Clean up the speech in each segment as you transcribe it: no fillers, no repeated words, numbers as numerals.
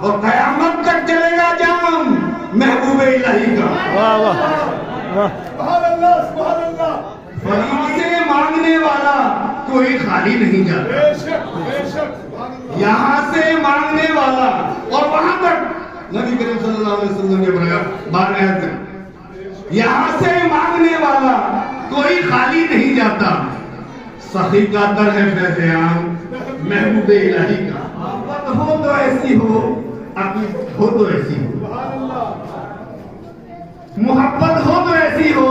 और कयामत तक चलेगा जाम महबूबे इलाही का। वाह वाह वाह। फरीद से मांगने वाला कोई खाली नहीं जाता, यहाँ से मांगने वाला और वहां तक नबी करीम सल्लल्लाहु अलैहि वसल्लम ने बताया 12 आयत, यहाँ से मांगने वाला कोई खाली नहीं जाता। सखी का दर है फैज़े आम महबूबे इलाही का। हो तो ऐसी हो, अकीदत हो तो ऐसी हो, मोहब्बत हो तो ऐसी हो,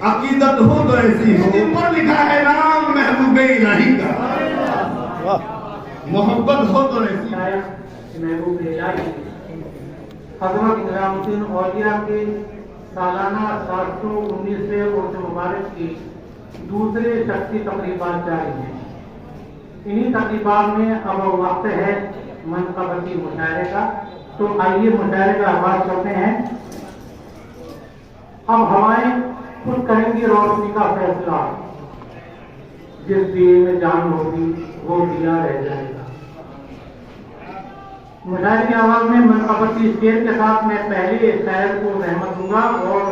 अकीदत हो तो ऐसी हो। ऊपर लिखा है नाम महबूबे इलाही का। मोहब्बत हो तो ऐसी महबूबे इलाही हज़रत निज़ामुद्दीन औलिया के सालाना 719वें उर्स मुबारक की दूसरे शख्सी तकरीबात जारी हैं। इन्हीं तकरीबात में अब वक्त है मनक़बती मुशायरे का। तो आइए मुशायरे का आगाज करते हैं। अब हवाएं खुद करेंगी रोशनी का फैसला, जिस दिए में जान होगी वो दिया रह जाएगा। मुशायरे की आवाज में मनक़बती शेर के साथ मैं पहले शायर को रहमत दूंगा और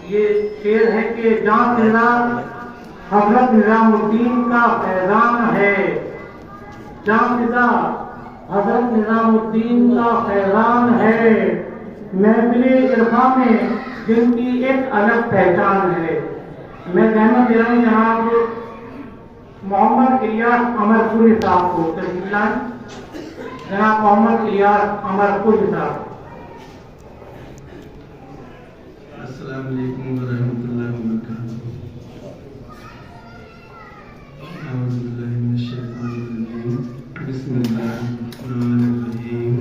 ये शेर है कि जहाँ तेरा हज़रत निज़ामुद्दीन का फैज़ान है, जहाँ तेरा हज़रत निज़ामुद्दीन का फैज़ान है, महफ़िल इरफ़ा में जिनकी एक अलग पहचान है। मैं रहमत दे रहा हूँ जनाब मोहम्मद इलियास अमरपुरी साहब को। जनाब मोहम्मद इलियास अमरपुरी साहब। अस्सलाम वालेकुम व रहमतुल्लाहि व बरकातहू। अऊज़ु बिल्लाहि मिनश शैतानिर रजीम। बिस्मिल्लाहिर रहीम।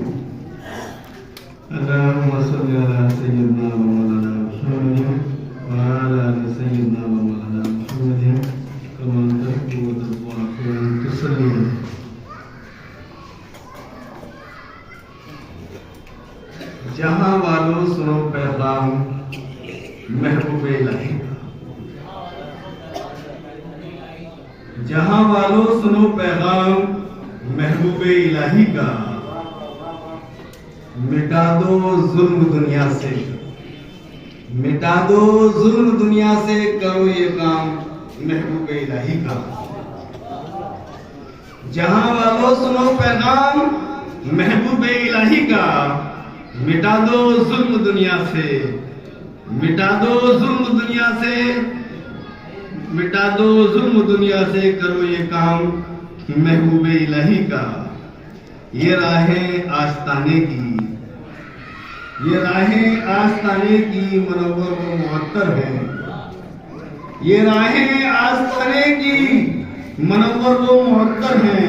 अल्लाहुम्मा सल्लि अला सय्यिदना व मौलाना मुहम्मदिन व अला आलि सय्यिदना व मौलाना मुहम्मदिन कमा तुहिब्बु व तुहिब्बु अन तुसल्ली। जहां वालों सुनो पैगाम महबूबे इलाही का। जहां वालों सुनो पैगाम महबूबे इलाही का। मिटा दो जुल्म दुनिया से, मिटा दो जुल्म दुनिया से, करो ये काम महबूबे इलाही का। जहां वालों सुनो पैगाम महबूबे इलाही का। मिटा दो जुल्म दुनिया से, मिटा दो जुल्म दुनिया से, मिटा दो जुल्म दुनिया से, करो ये काम महबूबे इलाही का। ये राहें आस्ताने की, ये राहें आस्ताने की मुनव्वर व मुअत्तर है। ये राहें आस्ताने की मुनव्वर व मुअत्तर है।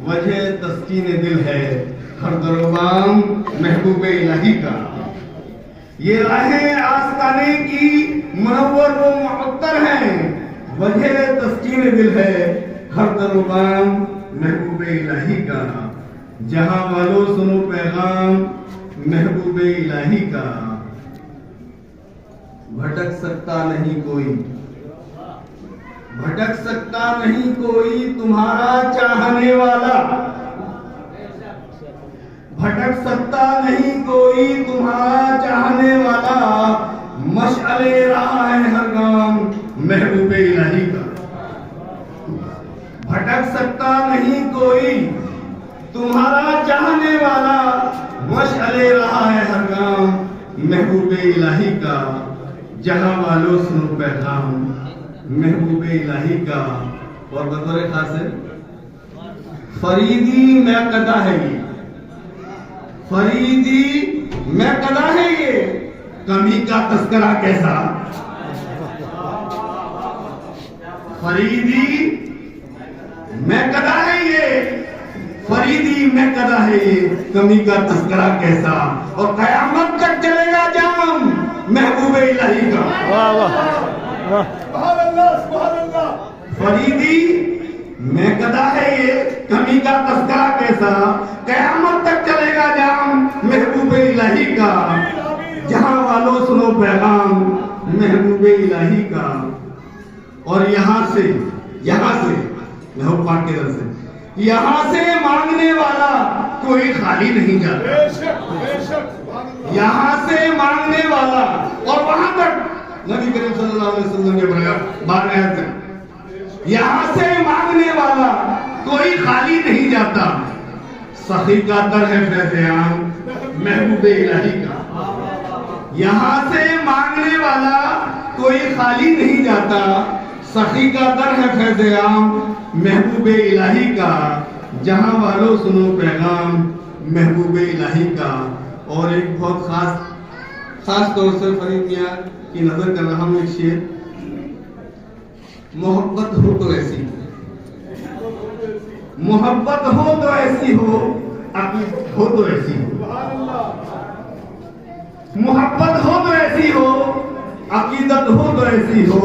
वजह तस्कीन दिल है हर दरबाम महबूबे इलाही का। ये राहें आस्ताने की मुनव्वर व मुअत्तर हैं। वजह तस्कीन दिल है हर दरबाम महबूबे इलाही का। जहां वालों सुनो पैगाम महबूबे इलाही का। भटक सकता नहीं कोई, भटक सकता नहीं कोई तुम्हारा चाहने वाला। भटक सकता नहीं कोई तुम्हारा चाहने वाला। मशअले रहा है हर गाम महबूबे इलाही का। भटक सकता नहीं कोई तुम्हारा चाहने वाला। मशअले रहा है हर गाम महबूबे इलाही का। जहां वालों सुनो पैगाम महबूबे इलाही का। और बतौर खास है फरीदी मैं कदा है ये, फरीदी मैं कदा है ये, कमी का तस्करा कैसा। फरीदी मैं कदा है ये, फरीदी मैं कदा है ये, कमी का तस्करा कैसा। और कयामत तक चलेगा जाम महबूबे इलाही का। वाह वाह वाह। फरीदी मैं कदा है ये, कमी का तस्करा कैसा। कयामत तक चलेगा जाम महबूबे इलाही का। जहां वालों सुनो पैगाम महबूबे इलाही का। और यहाँ से महबूब पाक के दर से यहाँ से मांगने वाला कोई खाली नहीं जाता। यहाँ से मांगने वाला और वहां तक नबी करीम सल्लल्लाहु अलैहि वसल्लम ने बताया 12 आयत में, यहाँ से मांगने वाला कोई खाली नहीं जाता। सखी का दर है फैज़ आम महबूब इलाही का। यहाँ से मांगने वाला कोई खाली नहीं जाता। सखी का दर है फैज़ आम महबूब इलाही का। जहां वालों सुनो पैगाम महबूब इलाही का। और एक बहुत खास तौर से फरीद मियां की नजर कर रहा हूं एक शेर, मोहब्बत हो तो ऐसी हो, मोहब्बत हो तो ऐसी हो, अकीदत हो तो ऐसी हो। मोहब्बत हो तो ऐसी हो, अकीदत हो तो ऐसी हो।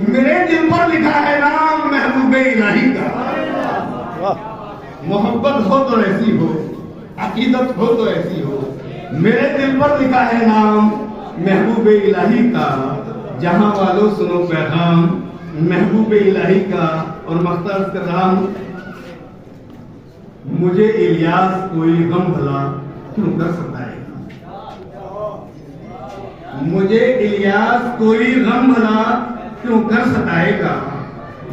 मेरे दिल पर लिखा है नाम महबूब इलाही का। मोहब्बत हो तो ऐसी हो, अकीदत हो तो ऐसी हो। मेरे दिल पर लिखा है नाम महबूब इलाही का। जहां वालों सुनो पैगाम महबूब इलाही का। और मख्तार कर रहा हूं, मुझे इलियास कोई गम भला क्यों कर सताएगा। मुझे इलियास कोई गम भला क्यों कर सताएगा।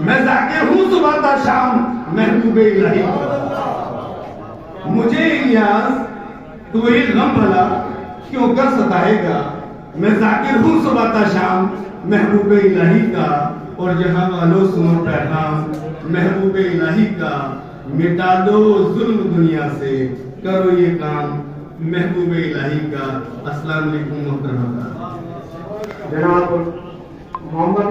मैं जाकिर हूं सुबह था शाम महबूब इलाही का। मुझे इलियास कोई गम भला क्यों कर सताएगा। मैं जाकिर हूं सुबह था शाम महबूब इलाही का। और जहां वालों सुनो पैगाम महबूब इलाही का। मिटा दो जुल्म दुनिया से, करो ये काम महबूब इलाही का। अस्सलाम वालेकुम मोहतरमा। जनाब मोहम्मद